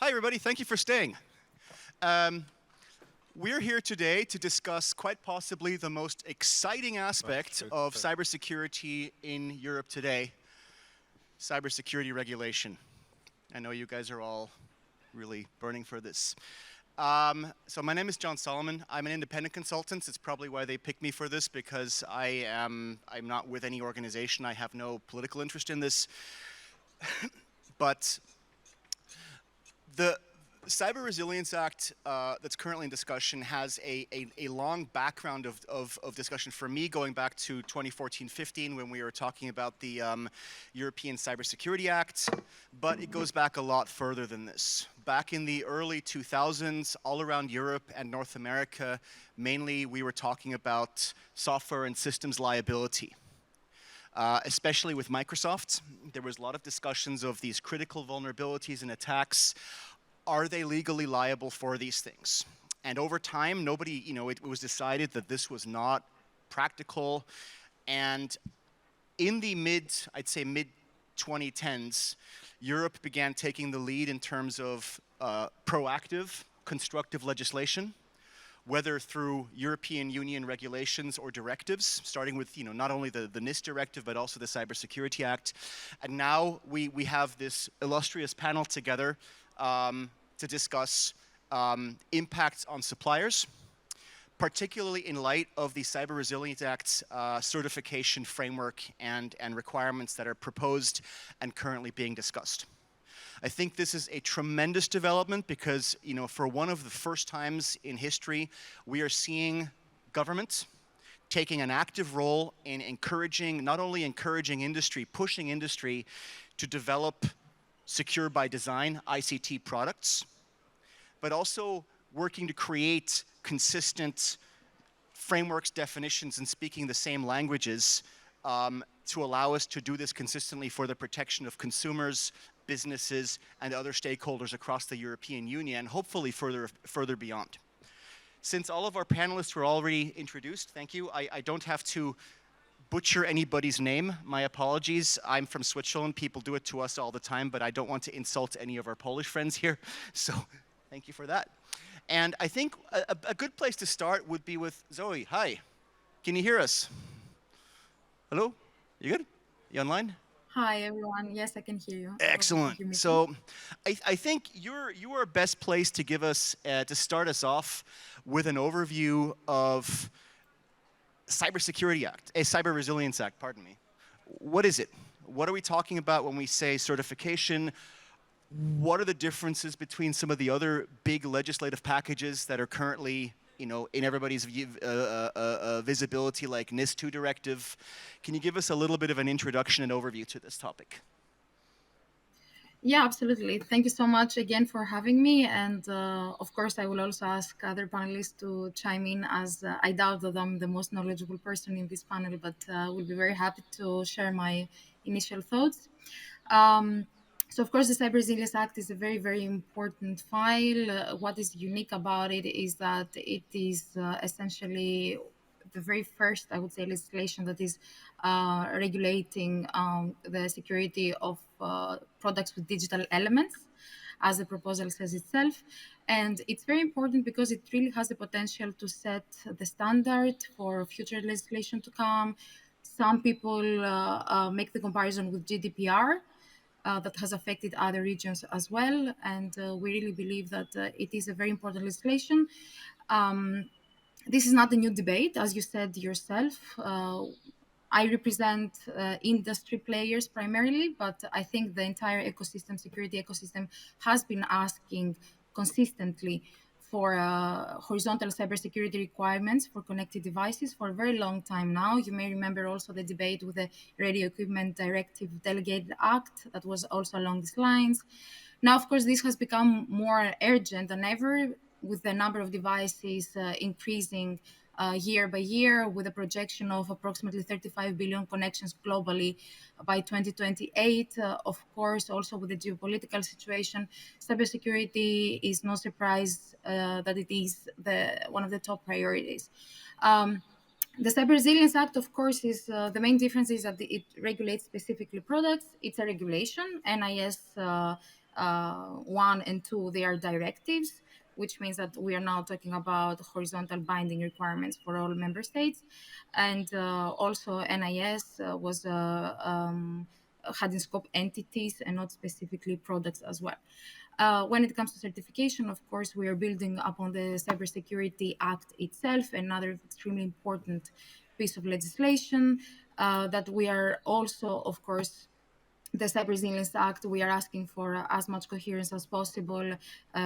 Hi, everybody. Thank you for staying. Um, we're here today to discuss quite possibly the most exciting aspect of cybersecurity in Europe today, cybersecurity regulation. I know you guys are all really burning for this. So my name is John Solomon. I'm an independent consultant. It's probably why they picked me for this, because I'm not with any organization. I have no political interest in this. But the Cyber Resilience Act that's currently in discussion has a long background of discussion for me, going back to 2014-15 when we were talking about the European Cybersecurity Act, but it goes back a lot further than this. Back in the early 2000s, all around Europe and North America, mainly we were talking about software and systems liability. Especially with Microsoft, there was a lot of discussions of these critical vulnerabilities and attacks. Are they legally liable for these things? And over time, it was decided that this was not practical. And in the I'd say mid 2010s, Europe began taking the lead in terms of proactive, constructive legislation, whether through European Union regulations or directives, starting with not only the NIST directive, but also the Cybersecurity Act. And now we have this illustrious panel together to discuss impacts on suppliers, particularly in light of the Cyber Resilience Act's certification framework and requirements that are proposed and currently being discussed. I think this is a tremendous development because, for one of the first times in history, we are seeing government taking an active role in not only encouraging industry, pushing industry to develop secure by design ICT products, but also working to create consistent frameworks, definitions, and speaking the same languages to allow us to do this consistently for the protection of consumers, businesses, and other stakeholders across the European Union, and hopefully further beyond. Since all of our panelists were already introduced, thank you. I don't have to butcher anybody's name. My apologies. I'm from Switzerland. People do it to us all the time, but I don't want to insult any of our Polish friends here. So thank you for that. And I think a good place to start would be with Zoe. Hi. Can you hear us? Hello? You good? You online? Hi, everyone. Yes, I can hear you. I hope you can Excellent. hear me too. So I think you are best placed to give us, to start us off with an overview of Cyber Resilience Act, pardon me. What is it? What are we talking about when we say certification? What are the differences between some of the other big legislative packages that are currently in everybody's visibility, like NIS2 directive? Can you give us a little bit of an introduction and overview to this topic? Yeah, absolutely. Thank you so much again for having me. And of course, I will also ask other panelists to chime in, as I doubt that I'm the most knowledgeable person in this panel, but will be very happy to share my initial thoughts. So, of course, the Cyber Resilience Act is a very, very important file. What is unique about it is that it is essentially the very first, I would say, legislation that is regulating the security of products with digital elements, as the proposal says itself. And it's very important because it really has the potential to set the standard for future legislation to come. Some people make the comparison with GDPR. That has affected other regions as well. And we really believe that it is a very important legislation. This is not a new debate, as you said yourself. I represent industry players primarily, but I think the entire ecosystem, security ecosystem, has been asking consistently for horizontal cybersecurity requirements for connected devices for a very long time now. You may remember also the debate with the Radio Equipment Directive Delegated Act that was also along these lines. Now, of course, this has become more urgent than ever, with the number of devices increasing year by year, with a projection of approximately 35 billion connections globally by 2028. Of course, also with the geopolitical situation, cybersecurity is no surprise that it is one of the top priorities. The Cyber Resilience Act, of course, is the main difference is that it regulates specifically products. It's a regulation. NIS 1 and 2, they are directives, which means that we are now talking about horizontal binding requirements for all member states. And also NIS was had in scope entities and not specifically products as well. When it comes to certification, of course, we are building upon the Cybersecurity Act itself, another extremely important piece of legislation that we are also, of course, the Cyber Resilience Act, we are asking for as much coherence as possible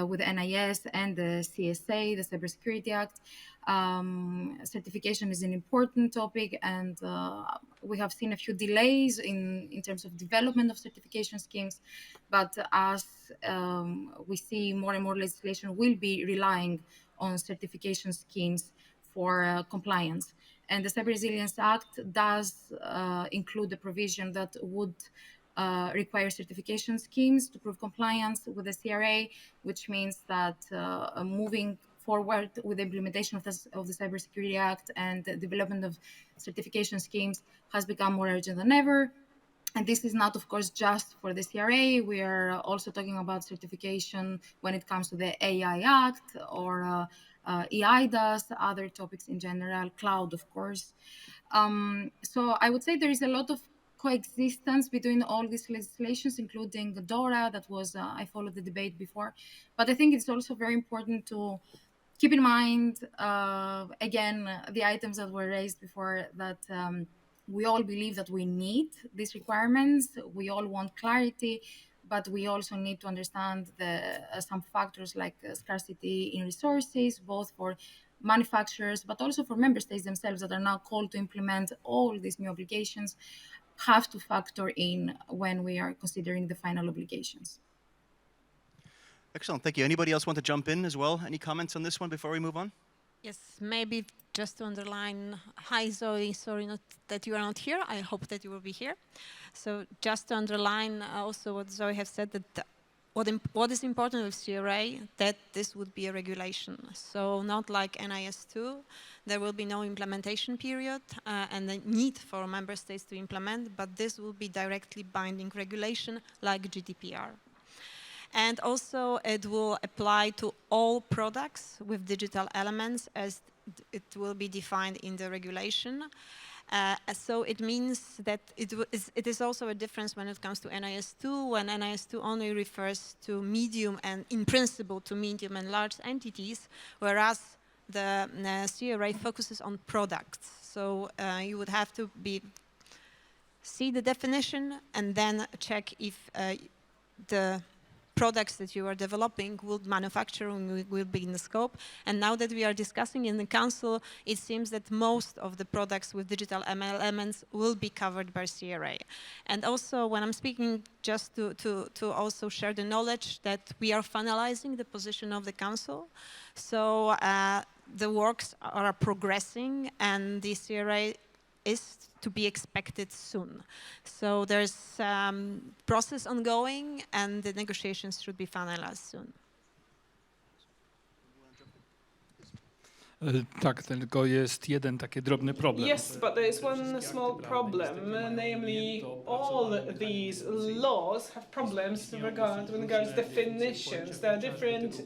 with NIS and the CSA, the Cybersecurity Act. Certification is an important topic, and we have seen a few delays in terms of development of certification schemes. But as we see, more and more legislation will be relying on certification schemes for compliance. And the Cyber Resilience Act does include the provision that would require certification schemes to prove compliance with the CRA, which means that moving forward with the implementation of the Cybersecurity Act and the development of certification schemes has become more urgent than ever. And this is not, of course, just for the CRA. We are also talking about certification when it comes to the AI Act or EIDAS, other topics in general, cloud, of course. So I would say there is a lot of coexistence between all these legislations, including DORA, that was, I followed the debate before. But I think it's also very important to keep in mind, again, the items that were raised before, that we all believe that we need these requirements. We all want clarity, but we also need to understand some factors like scarcity in resources, both for manufacturers, but also for member states themselves that are now called to implement all these new obligations, have to factor in when we are considering the final obligations. Excellent, thank you. Anybody else want to jump in as well? Any comments on this one before we move on? Yes, maybe just to underline, hi Zoe, sorry not that you are not here. I hope that you will be here. So just to underline also what Zoe has said, that what is important with CRA, that this would be a regulation. So not like NIS2, there will be no implementation period and the need for member states to implement, but this will be directly binding regulation like GDPR. And also it will apply to all products with digital elements as it will be defined in the regulation. So it means that it is also a difference when it comes to NIS2, when NIS2 only refers to medium and, in principle, to medium and large entities, whereas the CRA focuses on products. So you would have to see the definition and then check if the products that you are developing manufacturing will be in the scope. And now that we are discussing in the council, it seems that most of the products with digital elements will be covered by CRA. And also when I'm speaking, just to also share the knowledge that we are finalizing the position of the council. So the works are progressing and the CRA is to be expected soon. So there's process ongoing and the negotiations should be finalized soon. Tak, tylko jest jeden taki drobny problem. Yes, but there is one small problem, namely all these laws have problems when regards definitions. There are different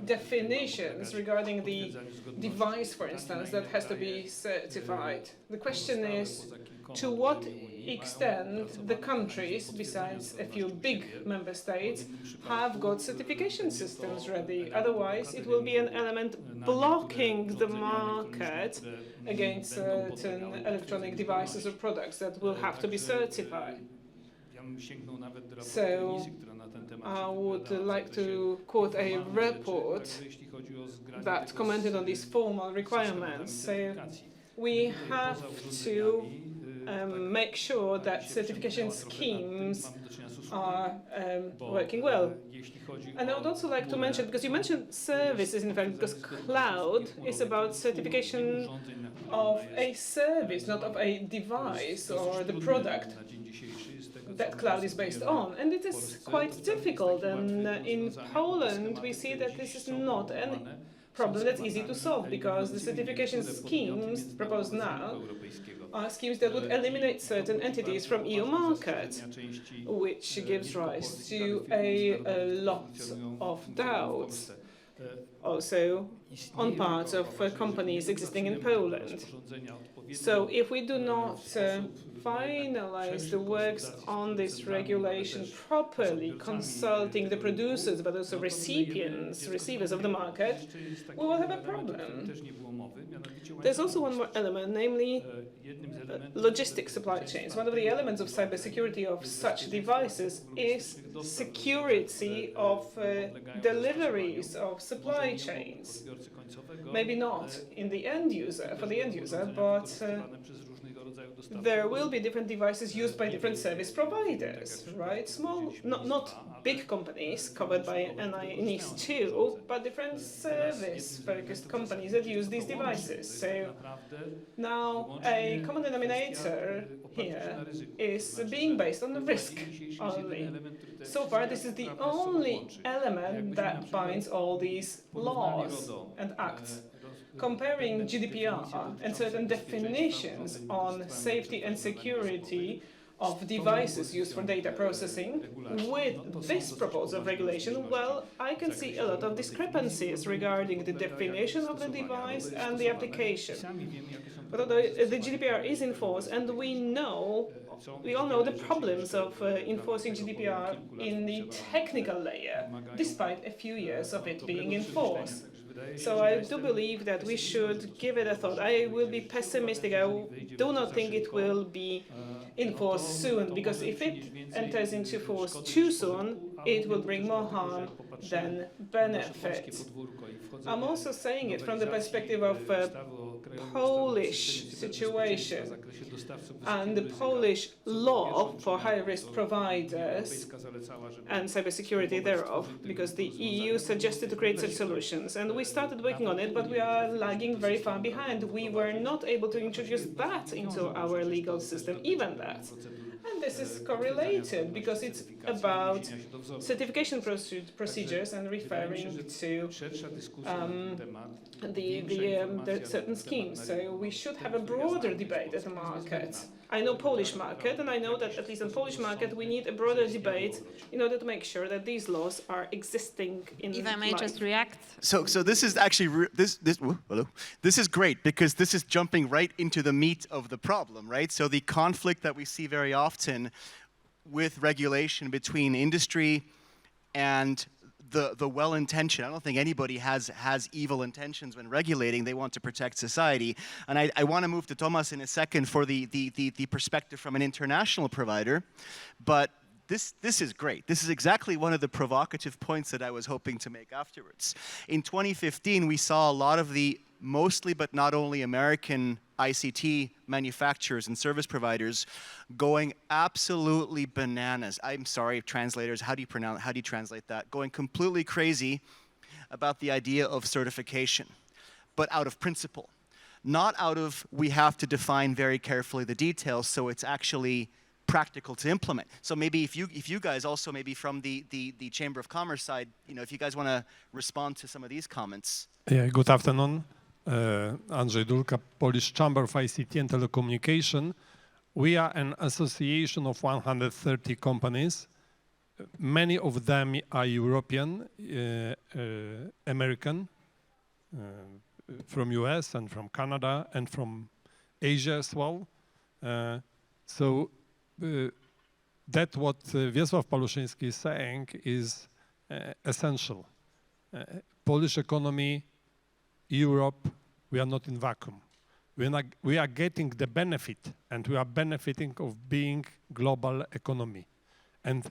definitions regarding the device, for instance, that has to be certified. The question is, to what extent the countries, besides a few big member states, have got certification systems ready? Otherwise, it will be an element blocking the market against certain electronic devices or products that will have to be certified. So I would like to quote a report that commented on these formal requirements. So we have to make sure that certification schemes are working well. And I would also like to mention, because you mentioned services, in fact, because cloud is about certification of a service, not of a device or the product that cloud is based on. And it is quite difficult. And in Poland, we see that this is not an problem that's easy to solve, because the certification schemes proposed now are schemes that would eliminate certain entities from EU market, which gives rise to a lot of doubts also on parts of companies existing in Poland. So if we do not finalize the works on this regulation properly, consulting the producers but also receivers of the market, we will have a problem. There's also one more element, namely logistic supply chains. One of the elements of cybersecurity of such devices is security of deliveries of supply chains. Maybe not in the end user, for the end user, but there will be different devices used by different service providers, right? Small, not big companies covered by NIS2, but different service-focused companies that use these devices. So now a common denominator here is being based on the risk only. So far, this is the only element that binds all these laws and acts. Comparing GDPR and certain definitions on safety and security of devices used for data processing with this proposal of regulation, well, I can see a lot of discrepancies regarding the definition of the device and the application. But although the GDPR is in force, and we all know the problems of enforcing GDPR in the technical layer, despite a few years of it being in force. So I do believe that we should give it a thought. I will be pessimistic. I do not think it will be in force soon, because if it enters into force too soon, it will bring more harm than benefit. I'm also saying it from the perspective of Polish situation and the Polish law for high-risk providers and cybersecurity thereof, because the EU suggested to create such solutions, and we started working on it, but we are lagging very far behind. We were not able to introduce that into our legal system, even that. And this is correlated because it's about certification procedures and referring to the certain schemes. So we should have a broader debate at the market. I know Polish market, and I know that at least in Polish market we need a broader debate in order to make sure that these laws are existing in If I may life. just react. So this is actually this is great, because this is jumping right into the meat of the problem, right? So the conflict that we see very often with regulation between industry and the well-intentioned. I don't think anybody has evil intentions when regulating. They want to protect society. And I want to move to Thomas in a second for the perspective from an international provider. But this is great. This is exactly one of the provocative points that I was hoping to make afterwards. In 2015, we saw a lot of the mostly but not only American ICT manufacturers and service providers going absolutely bananas. I'm sorry, translators, how do you translate that? Going completely crazy about the idea of certification, but out of principle. Not out of, we have to define very carefully the details so it's actually practical to implement. So maybe if you guys also, maybe from the Chamber of Commerce side, if you guys want to respond to some of these comments. Yeah, good afternoon. Andrzej Dulka, Polish Chamber of ICT and Telecommunication. We are an association of 130 companies. Many of them are European, American, from US and from Canada and from Asia as well. So that what Wiesław Paluszyński is saying is essential. Polish economy, Europe, we are not in vacuum. We are getting the benefit, and we are benefiting of being global economy, and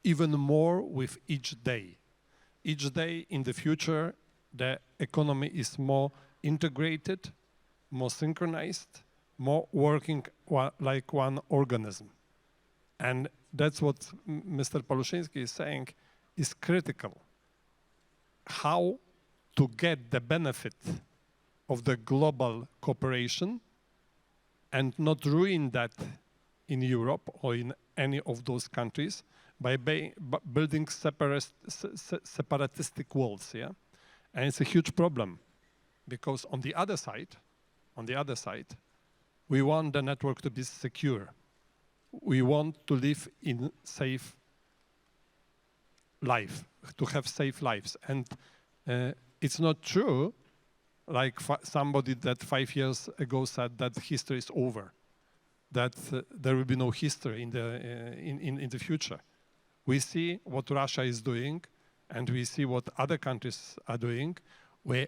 even more with each day. Each day in the future, the economy is more integrated, more synchronized, more working like one organism. And that's what Mr. Paluszyński is saying is critical. How to get the benefit of the global cooperation and not ruin that in Europe or in any of those countries by building separatistic walls, yeah? And it's a huge problem because on the other side, we want the network to be secure. We want to live in safe life, to have safe lives. And it's not true, like somebody that 5 years ago said that history is over, that there will be no history in the future. We see what Russia is doing, and we see what other countries are doing. We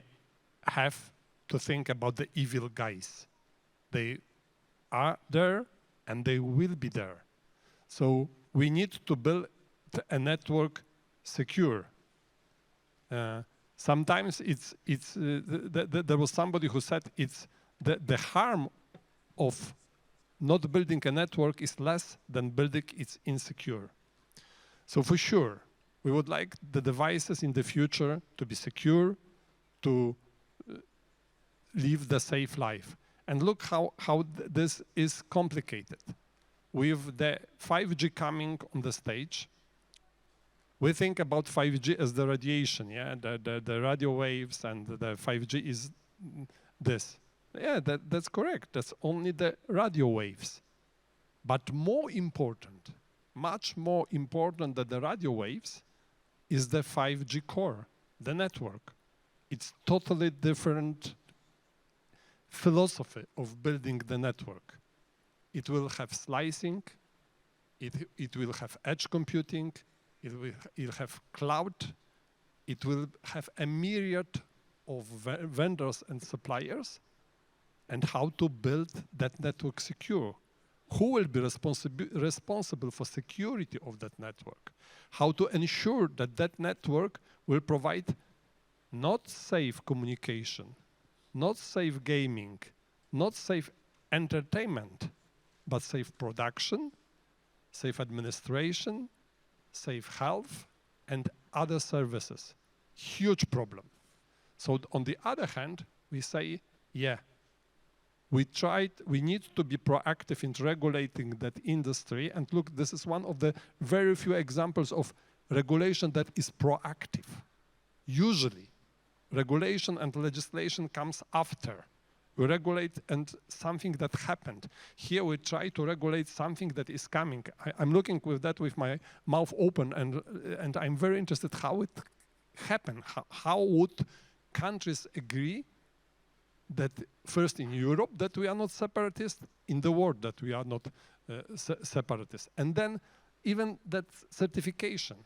have to think about the evil guys. They are there, and they will be there. So we need to build a network secure. Sometimes there was somebody who said it's the harm of not building a network is less than building it's insecure. So for sure, we would like the devices in the future to be secure, to live the safe life. And look how this is complicated. With the 5G coming on the stage, we think about 5G as the radiation, yeah, the radio waves, and the 5G is this. Yeah, that's correct. That's only the radio waves. But more important, much more important than the radio waves is the 5G core, the network. It's totally different philosophy of building the network. It will have slicing, it will have edge computing, it'll have cloud, it will have a myriad of vendors and suppliers, and how to build that network secure. Who will be responsible for security of that network? How to ensure that that network will provide not safe communication, not safe gaming, not safe entertainment, but safe production, safe administration, safe health, and other services. Huge problem. So on the other hand, we say, yeah, we need to be proactive in regulating that industry. And look, this is one of the very few examples of regulation that is proactive. Usually, regulation and legislation comes after. We regulate and something that happened. Here we try to regulate something that is coming. I'm looking with that with my mouth open, and I'm very interested how it happened. How would countries agree that first in Europe that we are not separatists, in the world that we are not separatists, and then even that certification.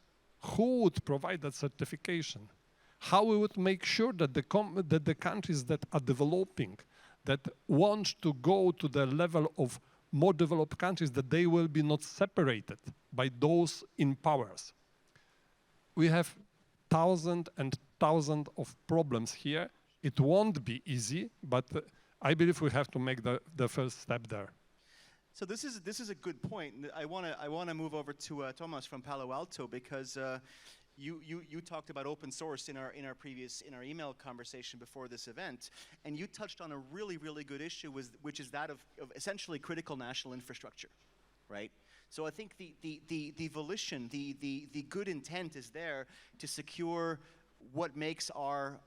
Who would provide that certification? How we would make sure that the countries that are developing, that want to go to the level of more developed countries, that they will be not separated by those in powers. We have thousands and thousands of problems here. It won't be easy, but I believe we have to make the first step there. So this is a good point. I want to move over to Thomas from Palo Alto, because you talked about open source in our email conversation before this event, and you touched on a really good issue, which is that of essentially critical national infrastructure, right? So I think the volition, the good intent is there to secure what makes our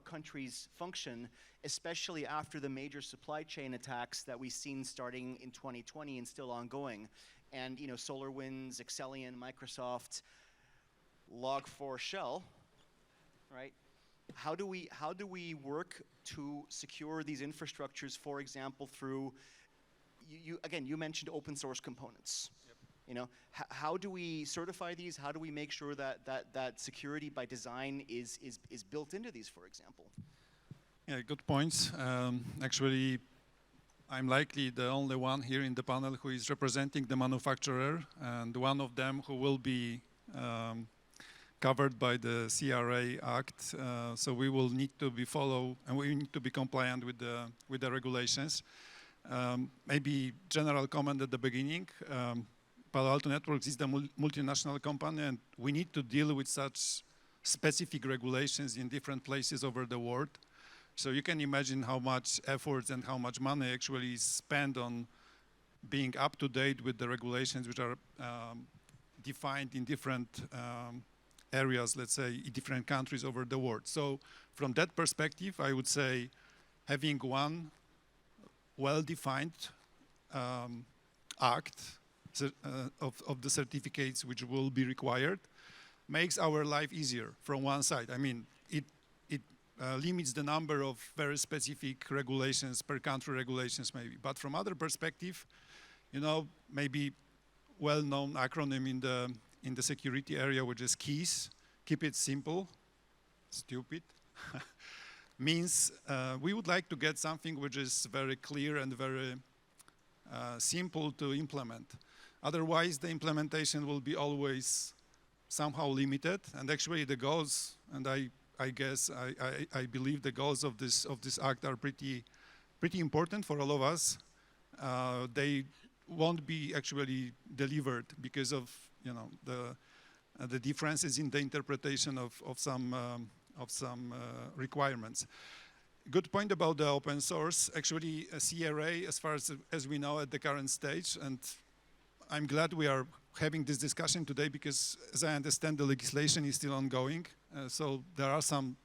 countries function, especially after the major supply chain attacks that we've seen starting in 2020 and still ongoing, and SolarWinds, Excellion, Microsoft, Log4Shell, right? How do we work to secure these infrastructures, for example, through you mentioned open source components. Yep. How do we certify these? How do we make sure that security by design is built into these, for example? Yeah, good points. Actually, I'm likely the only one here in the panel who is representing the manufacturer, and one of them who will be covered by the CRA Act. So we will need to and we need to be compliant with the regulations. Maybe general comment at the beginning. Palo Alto Networks is the multinational company, and we need to deal with such specific regulations in different places over the world. So you can imagine how much effort and how much money actually is spent on being up to date with the regulations which are defined in different areas, let's say, in different countries over the world. So from that perspective, I would say having one well-defined act of the certificates which will be required makes our life easier from one side. I mean, it limits the number of very specific regulations, per country regulations maybe. But from other perspective, you know, maybe well-known acronym in the security area, which is KEYS, keep it simple, stupid, means we would like to get something which is very clear and very simple to implement. Otherwise, the implementation will be always somehow limited. And actually, the goals, and I guess I believe the goals of this act are pretty important for all of us. They won't be actually delivered because of, you know, the differences in the interpretation of some requirements. Good point about the open source. Actually, CRA, as far as we know at the current stage, and I'm glad we are having this discussion today because, as I understand, the legislation is still ongoing. So there are some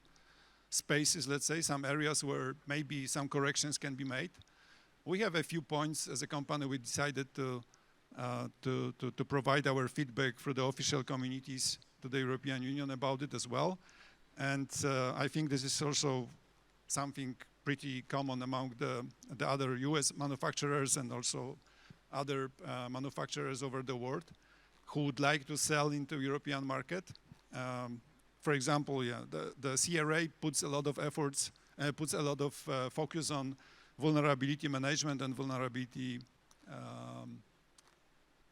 spaces, let's say, some areas where maybe some corrections can be made. We have a few points as a company. We decided to provide our feedback through the official communities to the European Union about it as well. And I think this is also something pretty common among the other US manufacturers and also other manufacturers over the world who would like to sell into European market. For example, yeah, the CRA puts a lot of efforts, puts a lot of focus on vulnerability management and vulnerability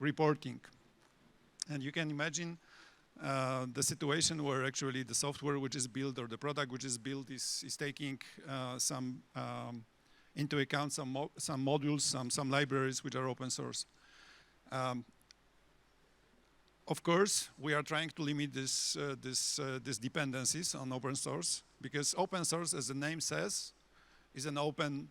reporting. And you can imagine the situation where actually the software which is built or the product which is built is taking some into account some modules, some libraries which are open source. Of course, we are trying to limit these dependencies on open source because open source, as the name says, is an open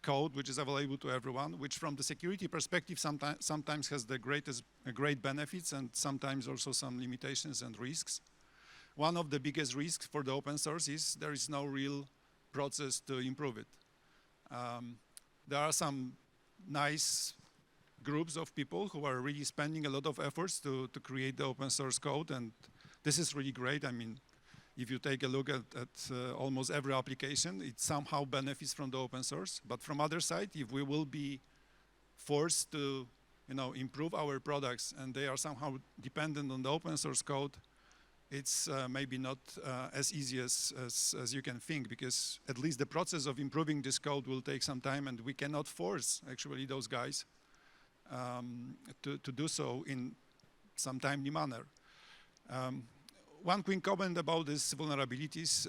code which is available to everyone, which from the security perspective sometimes has the great benefits and sometimes also some limitations and risks. One of the biggest risks for the open source is there is no real process to improve it. There are some nice groups of people who are really spending a lot of efforts to create the open source code, and this is really great. I mean, if you take a look at almost every application, it somehow benefits from the open source. But from other side, if we will be forced to, you know, improve our products and they are somehow dependent on the open source code, it's maybe not as easy as you can think, because at least the process of improving this code will take some time, and we cannot force actually those guys to do so in some timely manner. One quick comment about this vulnerabilities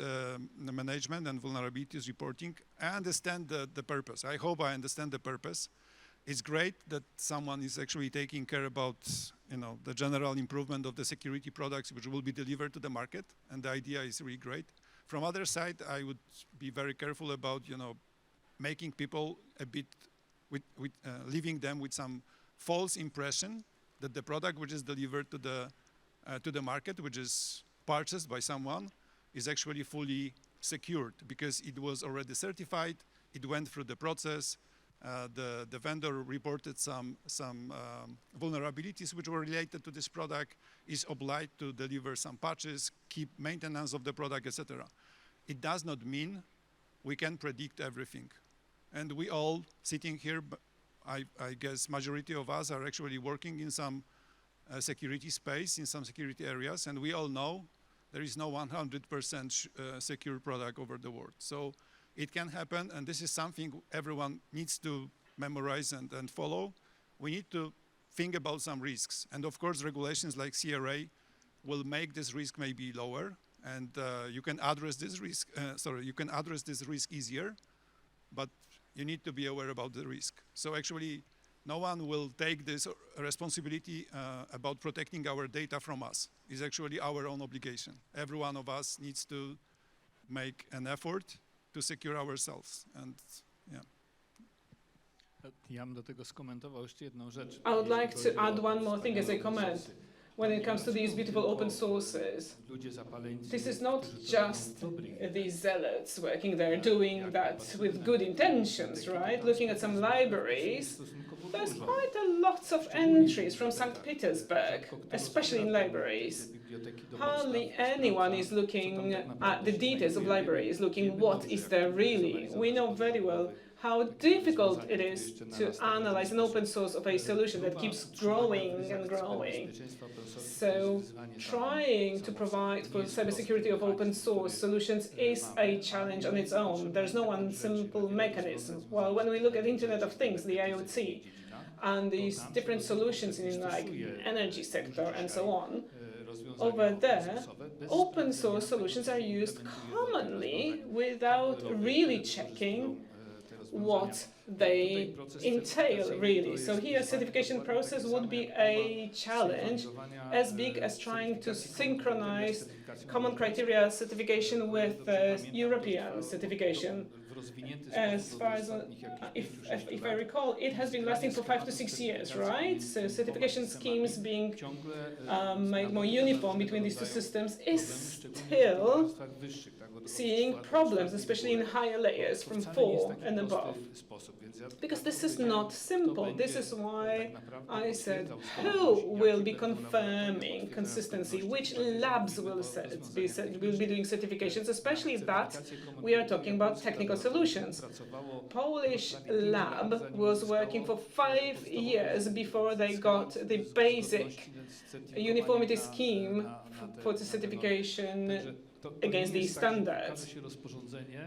management and vulnerabilities reporting. I understand the purpose. I hope I understand the purpose. It's great that someone is actually taking care about, you know, the general improvement of the security products which will be delivered to the market, and the idea is really great. From other side, I would be very careful about, you know, making people a bit leaving them with some false impression that the product which is delivered to the market, which is purchased by someone, is actually fully secured because it was already certified, it went through the process, the vendor reported some vulnerabilities which were related to this product, is obliged to deliver some patches, keep maintenance of the product, etc. It does not mean we can predict everything. And we all sitting here, I guess majority of us are actually working in some security space, in some security areas, and we all know there is no 100% secure product over the world. So it can happen, and this is something everyone needs to memorize and follow. We need to think about some risks. And of course, regulations like CRA will make this risk maybe lower, and you can address this risk, you can address this risk easier, but you need to be aware about the risk. So actually, no one will take this responsibility about protecting our data from us. It's actually our own obligation. Every one of us needs to make an effort to secure ourselves. And yeah. Ja bym do tego skomentował jeszcze jedną rzecz. I would like to add one more thing as a comment. when it comes to these beautiful open sources. This is not just the zealots working there doing that with good intentions, right? Looking at some libraries, there's quite a lot of entries from St. Petersburg, especially in libraries. Hardly anyone is looking at the details of libraries, looking what is there really. We know very well how difficult it is to analyze an open source of a solution that keeps growing and growing. So trying to provide for cybersecurity of open source solutions is a challenge on its own. There's no one simple mechanism. Well, when we look at Internet of Things, the IoT, and these different solutions in like energy sector and so on, over there, open source solutions are used commonly without really checking what they entail, really. So here, certification process would be a challenge as big as trying to synchronize common criteria certification with European certification. As far as, if I recall, it has been lasting for 5 to 6 years, right? So certification schemes being made more uniform between these two systems is still seeing problems, especially in higher layers from 4 and above. Because this is not simple. This is why I said, who will be confirming consistency? Which labs will be doing certifications, especially that we are talking about technical solutions. Polish lab was working for 5 years before they got the basic uniformity scheme for the certification against these standards.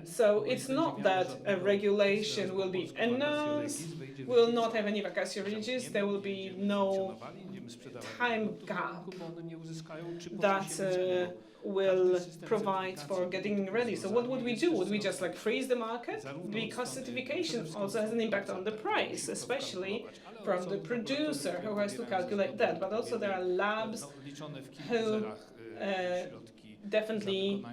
So it's not that a regulation will be announced, will not have any vacatio legis, there will be no time gap that will provide for getting ready. So what would we do? Would we just like freeze the market? Because certification also has an impact on the price, especially from the producer who has to calculate that. But also there are labs who definitely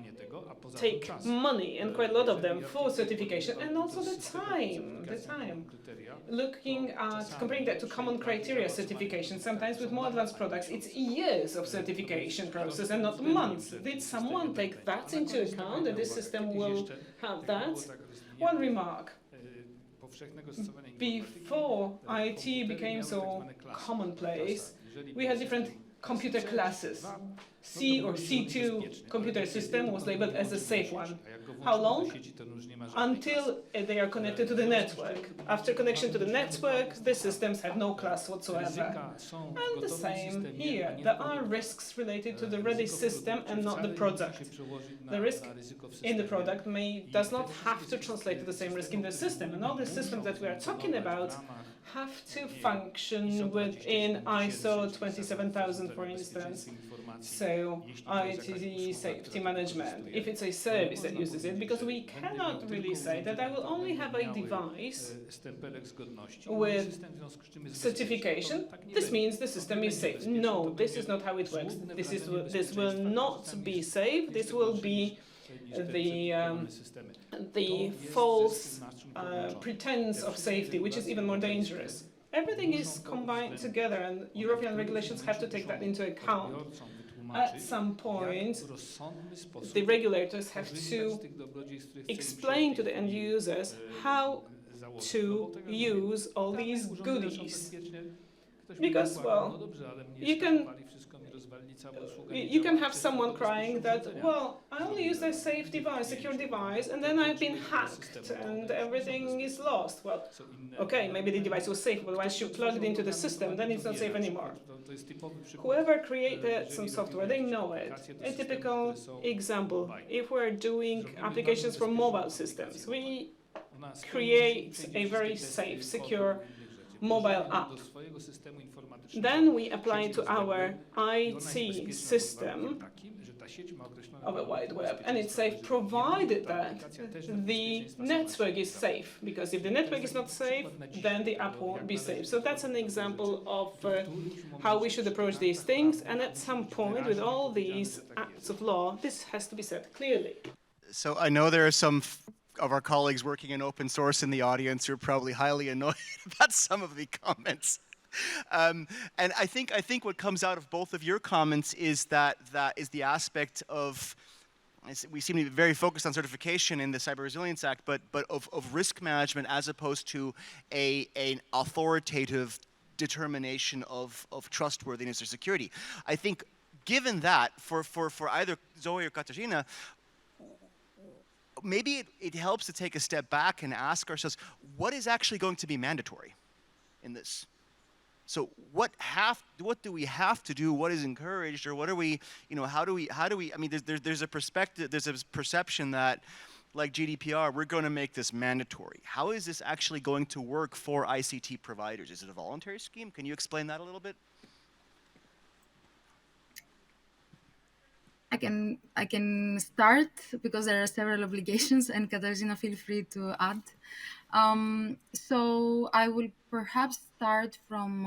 take money, and quite a lot of them, for certification, and also the time. Looking at, comparing that to common criteria certification, sometimes with more advanced products, it's years of certification process and not months. Did someone take that into account, that this system will have that? One remark. Before IT became so commonplace, we had different computer classes. C or C2 computer system was labeled as a safe one. How long? Until they are connected to the network. After connection to the network, the systems have no class whatsoever. And the same here. There are risks related to the ready system and not the product. The risk in the product does not have to translate to the same risk in the system. And all the systems that we are talking about have to function within ISO 27000, for instance. So IT safety management, if it's a service that uses it, because we cannot really say that I will only have a device with certification, this means the system is safe. No, this is not how it works. This will not be safe. This will be the false pretense of safety, which is even more dangerous. Everything is combined together, and European regulations have to take that into account. At some point, the regulators have to explain to the end users how to use all these goodies. Because, well, you can have someone crying that, well, I only use a safe device, secure device, and then I've been hacked and everything is lost. Well, okay, maybe the device was safe, but once you plug it into the system, then it's not safe anymore. Whoever created some software, they know it. A typical example, if we're doing applications for mobile systems, we create a very safe, secure mobile app. Then we apply it to our IT system of a wide web, and it's safe provided that the network is safe, because if the network is not safe, then the app won't be safe. So that's an example of how we should approach these things, and at some point with all these acts of law, this has to be said clearly. So I know there are some of our colleagues working in open source in the audience who are probably highly annoyed about some of the comments. And I think what comes out of both of your comments is that the aspect of, we seem to be very focused on certification in the Cyber Resilience Act, but of risk management as opposed to an authoritative determination of trustworthiness or security. I think given that, for either Zoe or Katarzyna, maybe it helps to take a step back and ask ourselves, what is actually going to be mandatory in this? So what do we have to do? What is encouraged, or what are we, how do we? I mean, there's a perspective, there's a perception that, like GDPR, we're going to make this mandatory. How is this actually going to work for ICT providers? Is it a voluntary scheme? Can you explain that a little bit? I can start because there are several obligations, and Katarzyna, feel free to add. So I will perhaps start from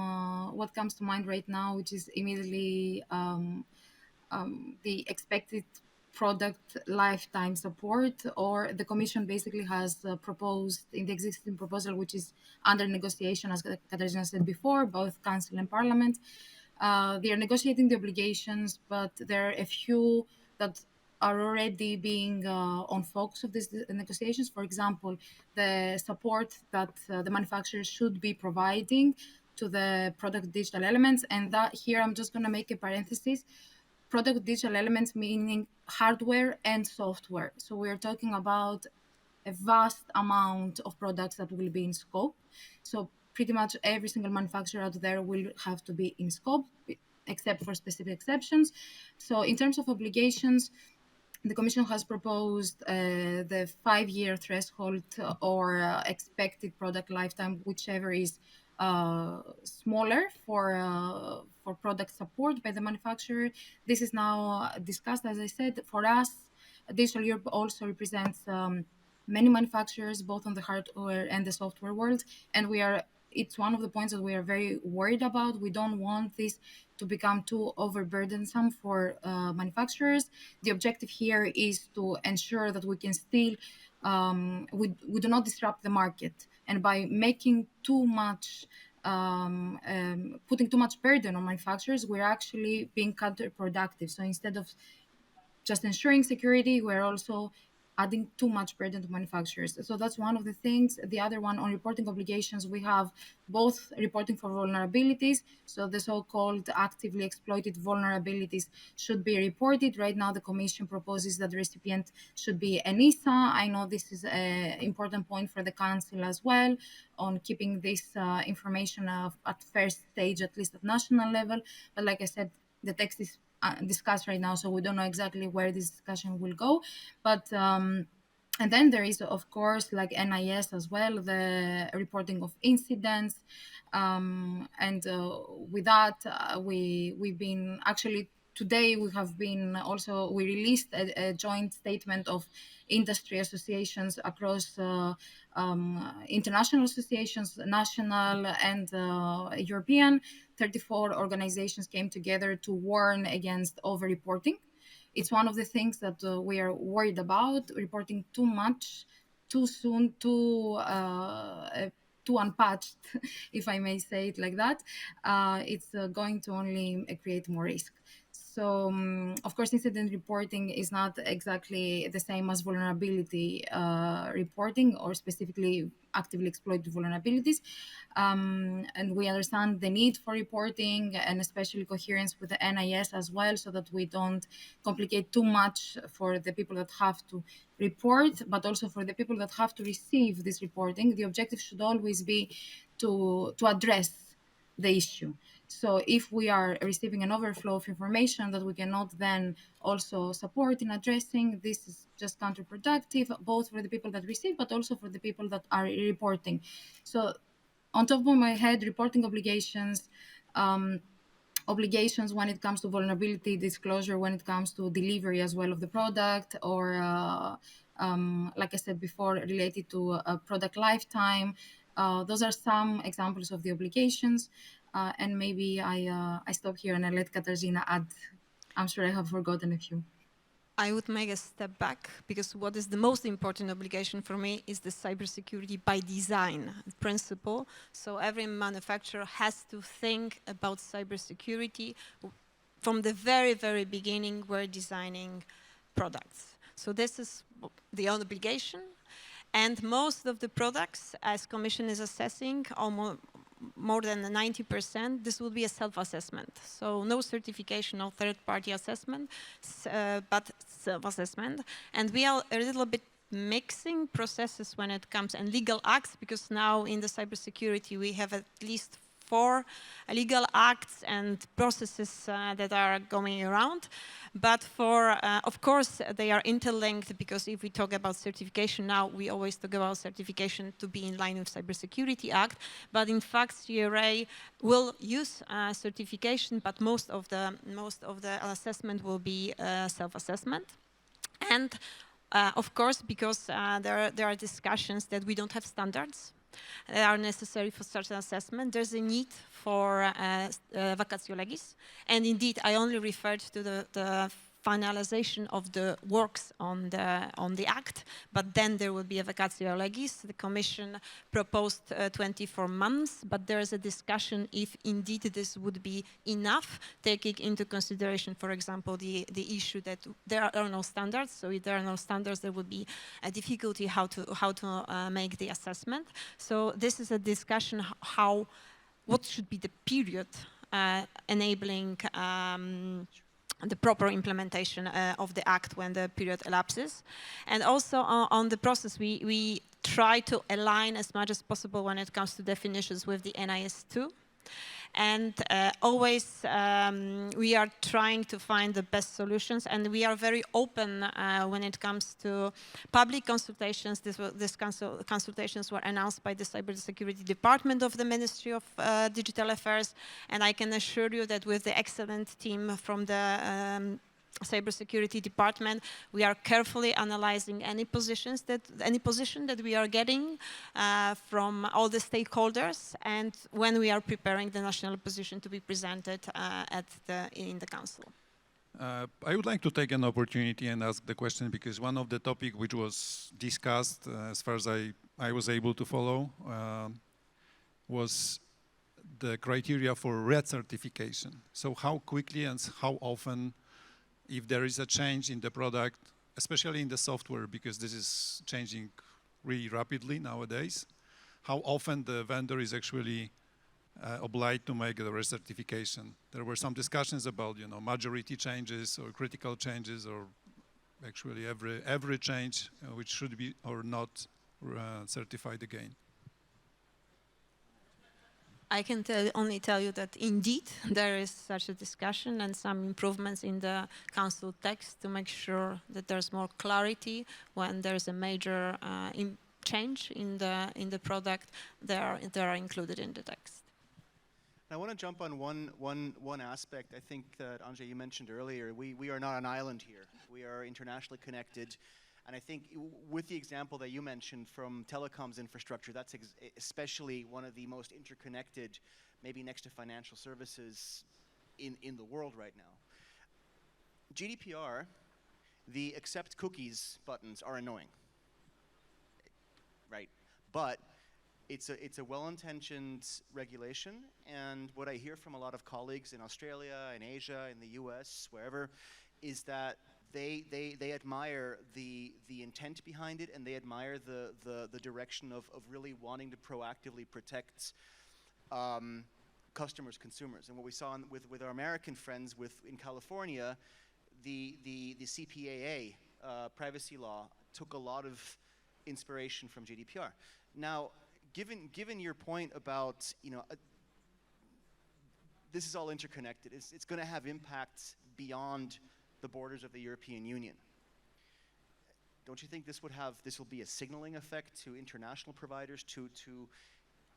what comes to mind right now, which is immediately the expected product lifetime support, or the Commission basically has proposed in the existing proposal, which is under negotiation, as Katarzyna said before, both Council and Parliament. They are negotiating the obligations, but there are a few that are already being on focus of these negotiations. For example, the support that the manufacturers should be providing to the product digital elements. And that here, I'm just going to make a parenthesis. Product digital elements meaning hardware and software. So we're talking about a vast amount of products that will be in scope. So pretty much every single manufacturer out there will have to be in scope, except for specific exceptions. So in terms of obligations, the Commission has proposed the 5-year threshold or expected product lifetime, whichever is smaller for product support by the manufacturer. This is now discussed, as I said. For us, Digital Europe also represents many manufacturers, both on the hardware and the software world, and it's one of the points that we are very worried about. We don't want this to become too overburdensome for manufacturers. The objective here is to ensure that we can still, we do not disrupt the market. And by making too much, putting too much burden on manufacturers, we're actually being counterproductive. So instead of just ensuring security, we're also adding too much burden to manufacturers. So that's one of the things. The other one, on reporting obligations, we have both reporting for vulnerabilities. So the so-called actively exploited vulnerabilities should be reported. Right now, the Commission proposes that the recipient should be ENISA. I know this is an important point for the Council as well, on keeping this information at first stage, at least at national level. But like I said, the text is discussed right now, so we don't know exactly where this discussion will go. But and then there is, of course, like NIS as well, the reporting of incidents. And with that, we've been actually today we released a joint statement of industry associations across international associations, national and European. 34 organizations came together to warn against over-reporting. It's one of the things that we are worried about, reporting too much, too soon, too unpatched, if I may say it like that. It's going to only create more risk. So, of course, incident reporting is not exactly the same as vulnerability reporting, or specifically actively exploited vulnerabilities. And we understand the need for reporting, and especially coherence with the NIS as well, so that we don't complicate too much for the people that have to report, but also for the people that have to receive this reporting. The objective should always be to address the issue. So if we are receiving an overflow of information that we cannot then also support in addressing, this is just counterproductive, both for the people that receive, but also for the people that are reporting. So on top of my head, reporting obligations, obligations when it comes to vulnerability disclosure, when it comes to delivery as well of the product, or like I said before, related to a product lifetime. Those are some examples of the obligations. And maybe I stop here and I let Katarzyna add. I'm sure I have forgotten a few. I would make a step back, because what is the most important obligation for me is the cybersecurity by design principle. So every manufacturer has to think about cybersecurity from the very, very beginning we're designing products. So this is the obligation. And most of the products, as Commission is assessing, almost more than 90%, this will be a self-assessment. So no certification, no third-party assessment, but self-assessment. And we are a little bit mixing processes when it comes, and legal acts, because now in the cybersecurity we have at least 4 legal acts and processes that are going around. But of course, they are interlinked, because if we talk about certification now, we always talk about certification to be in line with Cybersecurity Act. But in fact, CRA will use certification, but most of the assessment will be self-assessment. And of course, because there are discussions that we don't have standards that are necessary for such an assessment, there's a need for vacatio legis. And indeed, I only referred to the finalization of the works on the act, but then there will be a vacatio legis. The Commission proposed 24 months, but there is a discussion if indeed this would be enough, taking into consideration, for example, the issue that there are no standards. So if there are no standards, there would be a difficulty how to make the assessment. So this is a discussion what should be the period enabling the proper implementation of the act when the period elapses. And also on the process, we try to align as much as possible when it comes to definitions with the NIS2. And always we are trying to find the best solutions, and we are very open when it comes to public consultations. These consultations were announced by the Cybersecurity Department of the Ministry of Digital Affairs, and I can assure you that with the excellent team from the Cybersecurity Department, we are carefully analyzing any position that we are getting from all the stakeholders, and when we are preparing the national position to be presented in the Council. I would like to take an opportunity and ask the question, because one of the topics which was discussed, as far as I was able to follow, was the criteria for recertification. So how quickly and how often, if there is a change in the product, especially in the software, because this is changing really rapidly nowadays, how often the vendor is actually obliged to make the recertification. There were some discussions about, majority changes or critical changes, or actually every change which should be or not certified again. I can only tell you that indeed there is such a discussion and some improvements in the Council text to make sure that there's more clarity when there's a major change in the product. They are included in the text. I want to jump on one aspect. I think that, Andrzej, you mentioned earlier, we are not an island here. We are internationally connected. And I think with the example that you mentioned from telecoms infrastructure, that's especially one of the most interconnected, maybe next to financial services in the world right now. GDPR, the accept cookies buttons are annoying, right? But it's a well-intentioned regulation, and what I hear from a lot of colleagues in Australia, in Asia, in the US, wherever, is that they admire the intent behind it, and they admire the direction of really wanting to proactively protect customers, consumers. And what we saw with our American friends in California, the CPAA privacy law took a lot of inspiration from GDPR. Now, given your point about this is all interconnected, it's going to have impacts beyond the borders of the European Union. Don't you think this will be a signaling effect to international providers to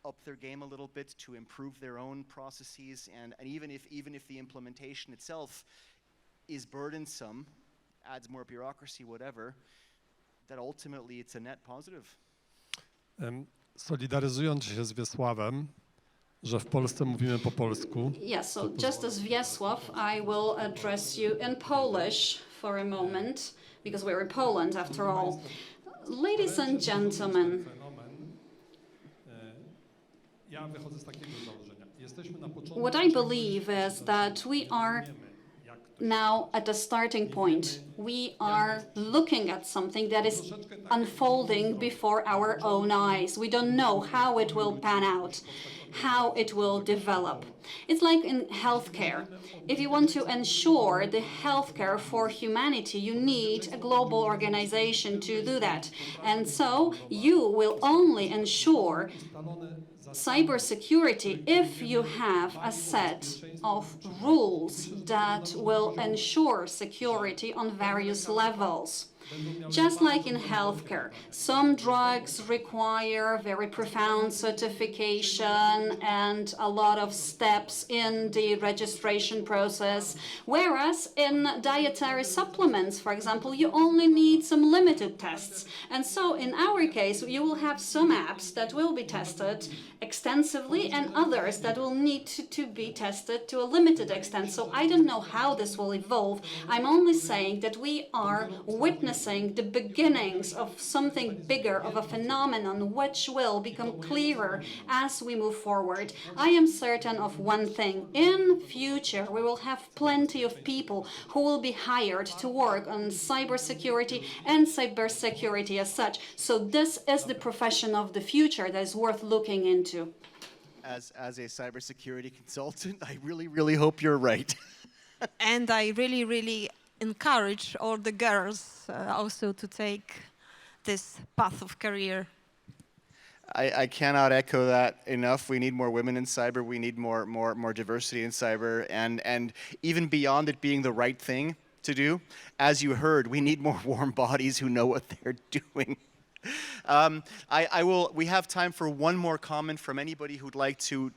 up their game a little bit, to improve their own processes, and even if the implementation itself is burdensome, adds more bureaucracy, whatever, that ultimately it's a net positive? Solidaryzując się z Wiesławem, że w Polsce mówimy po polsku. Yes, so just as Wiesław, I will address you in Polish for a moment, because we're in Poland after all. Ladies and gentlemen, Ja wychodzę z takiego założenia. Jesteśmy na początku what I believe is that we are now at a starting point. We are looking at something that is unfolding before our own eyes. We don't know how it will pan out, how it will develop. It's like in healthcare. If you want to ensure the healthcare for humanity, you need a global organization to do that. And so you will only ensure cybersecurity if you have a set of rules that will ensure security on various levels. Just like in healthcare, some drugs require very profound certification and a lot of steps in the registration process, whereas in dietary supplements, for example, you only need some limited tests. And so in our case, you will have some apps that will be tested extensively and others that will need to be tested to a limited extent. So I don't know how this will evolve. I'm only saying that we are witnessing the beginnings of something bigger, of a phenomenon which will become clearer as we move forward. I am certain of one thing. In future, we will have plenty of people who will be hired to work on cybersecurity and cybersecurity as such. So this is the profession of the future that is worth looking into. As a cybersecurity consultant, I really hope you're right. And I really encourage all the girls also to take this path of career. I cannot echo that enough. We need more women in cyber. We need more diversity in cyber, and even beyond it being the right thing to do, as you heard, we need more warm bodies who know what they're doing. We have time for one more comment from anybody who'd like to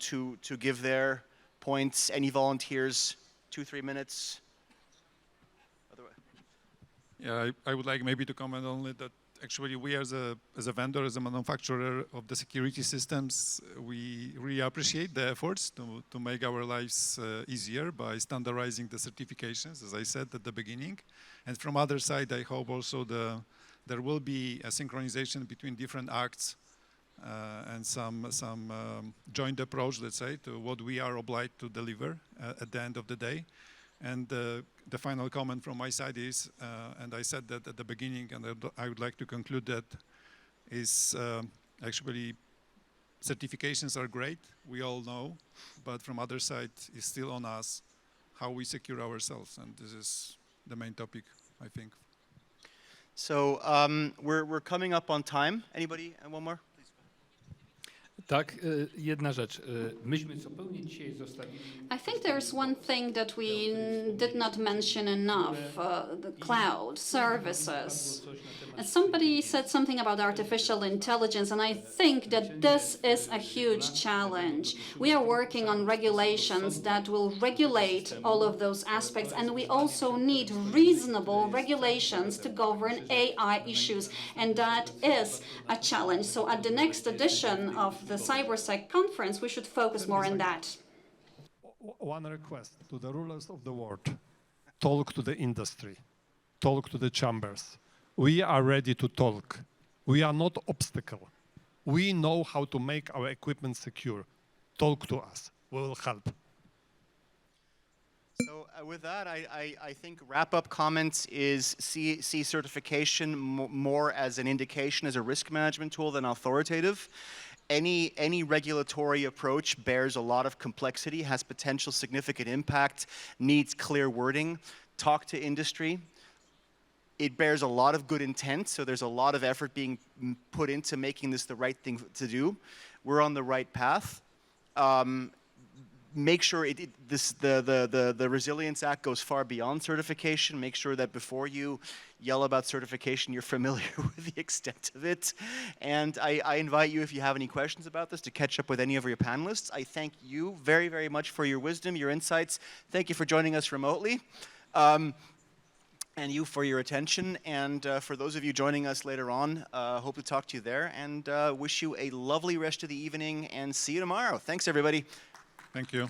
give their points. Any volunteers? 2-3 minutes. Yeah, I would like maybe to comment only that actually we as a vendor, as a manufacturer of the security systems, we really appreciate the efforts to make our lives easier by standardizing the certifications, as I said at the beginning. And from other side, I hope also there will be a synchronization between different acts and some joint approach, let's say, to what we are obliged to deliver at the end of the day. And the final comment from my side is, and I said that at the beginning, and I would like to conclude that, is actually certifications are great, we all know, but from other side, it's still on us how we secure ourselves, and this is the main topic, I think. So we're coming up on time. Anybody? And one more? Tak, jedna rzecz. Myśmy zupełnie dzisiaj zostawili... I think there's one thing that we did not mention enough, the cloud services. And somebody said something about artificial intelligence, and I think that this is a huge challenge. We are working on regulations that will regulate all of those aspects, and we also need reasonable regulations to govern AI issues, and that is a challenge. So at the next edition of the Cybersec conference, we should focus more on that. One request to the rulers of the world: talk to the industry, talk to the chambers. We are ready to talk. We are not obstacle. We know how to make our equipment secure. Talk to us. We will help. So with that, I think wrap-up comments is see certification more as an indication, as a risk management tool than authoritative. Any regulatory approach bears a lot of complexity, has potential significant impact, needs clear wording. Talk to industry. It bears a lot of good intent, so there's a lot of effort being put into making this the right thing to do. We're on the right path. Make sure the Resilience Act goes far beyond certification. Make sure that before you yell about certification, you're familiar with the extent of it. And I invite you, if you have any questions about this, to catch up with any of your panelists. I thank you very much for your wisdom, your insights. Thank you for joining us remotely. and you for your attention. And for those of you joining us later on, hope to talk to you there, and wish you a lovely rest of the evening, and see you tomorrow. Thanks, everybody. Thank you.